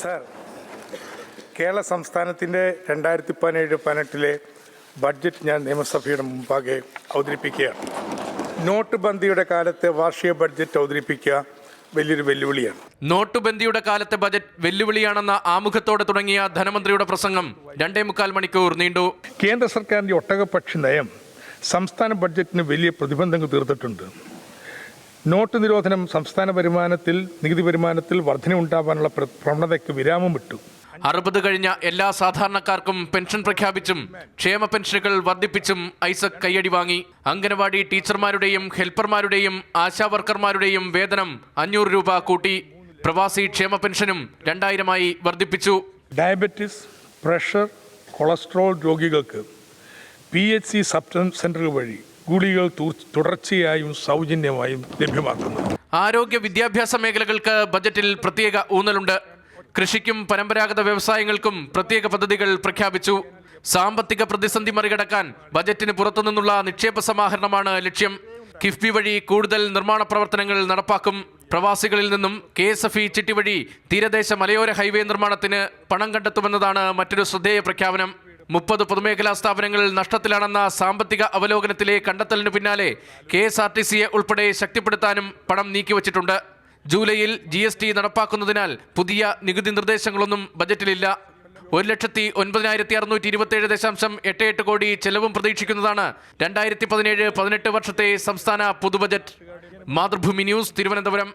Sir, Kerala സംസ്ഥാനത്തിൻ്റെ 2017-18 budget ഞാൻ നിയമസഭയുടെ മുമ്പാകെ അവതരിപ്പിക്കുകയാണ്. നോട്ട് ബന്ദിയുടെ കാലത്തെ വാർഷിക ബഡ്ജറ്റ് അവതരിപ്പിക്കുക വലിയൊരു വെല്ലുവിളിയാണ്. നോട്ട് ബന്ദിയുടെ കാലത്തെ ബജറ്റ് വെല്ലുവിളിയാണെന്ന ആമുഖത്തോടെ തുടങ്ങിയ ധനമന്ത്രിയുടെ പ്രസംഗം 2.25 മണിക്കൂർ നീണ്ടു. കേന്ദ്ര സർക്കാരിൻ്റെ ഒട്ടകപക്ഷി നയം സംസ്ഥാന ബഡ്ജറ്റിന് വലിയ പ്രതിബന്ധങ്ങൾ തീർത്തിട്ടുണ്ട്. നോട്ട് നിരോധനം സംസ്ഥാന വരുമാനത്തിൽ, നികുതി വരുമാനത്തിൽ വർധനയുണ്ടാവാനുള്ള പ്രവണതയ്ക്ക് വിരാമം വിട്ടു. 60 കഴിഞ്ഞ എല്ലാ സാധാരണക്കാർക്കും പെൻഷൻ പ്രഖ്യാപിച്ചും ക്ഷേമ പെൻഷനുകൾ വർദ്ധിപ്പിച്ചും ഐസക് കയ്യടി വാങ്ങി. അംഗനവാടി ടീച്ചർമാരുടെയും ഹെൽപ്പർമാരുടെയും ആശാവർക്കർമാരുടെയും വേതനം 500 രൂപ കൂട്ടി. പ്രവാസി ക്ഷേമ പെൻഷനും 2000 വർദ്ധിപ്പിച്ചു. ഡയബറ്റിസ്, പ്രഷർ, കൊളസ്ട്രോൾ രോഗികൾക്ക് PHC സബ് സെന്ററുകൾ വഴി ഗുളികകൾ തുടർച്ചയായും സൗജന്യമായും ലഭ്യമാക്കുന്നു. ആരോഗ്യ വിദ്യാഭ്യാസ മേഖലകൾക്ക് ബജറ്റിൽ പ്രത്യേക ഊന്നലുണ്ട്. കൃഷിക്കും പരമ്പരാഗത വ്യവസായങ്ങൾക്കും പ്രത്യേക പദ്ധതികൾ പ്രഖ്യാപിച്ചു. സാമ്പത്തിക പ്രതിസന്ധി മറികടക്കാൻ ബജറ്റിന് പുറത്തുനിന്നുള്ള നിക്ഷേപ സമാഹരണമാണ് ലക്ഷ്യം. കിഫ്ബി വഴി കൂടുതൽ നിർമ്മാണ പ്രവർത്തനങ്ങൾ നടപ്പാക്കും. പ്രവാസികളിൽ നിന്നും KSFE ചിട്ടി വഴി തീരദേശ മലയോര ഹൈവേ നിർമ്മാണത്തിന് പണം കണ്ടെത്തുമെന്നതാണ് മറ്റൊരു ശ്രദ്ധേയ പ്രഖ്യാപനം. 30 പൊതുമേഖലാ സ്ഥാപനങ്ങൾ നഷ്ടത്തിലാണെന്ന സാമ്പത്തിക അവലോകനത്തിലെ കണ്ടെത്തലിനു പിന്നാലെ KSRTCയെ ഉൾപ്പെടെ ശക്തിപ്പെടുത്താനും പണം നീക്കിവച്ചിട്ടുണ്ട്. ജൂലൈയിൽ GST നടപ്പാക്കുന്നതിനാൽ പുതിയ നികുതി നിർദ്ദേശങ്ങളൊന്നും ബജറ്റിലില്ല. 1,09,627.88 കോടി ചെലവും പ്രതീക്ഷിക്കുന്നതാണ് 2017-18 വർഷത്തെ സംസ്ഥാന പൊതുബജറ്റ്. മാതൃഭൂമി ന്യൂസ്, തിരുവനന്തപുരം.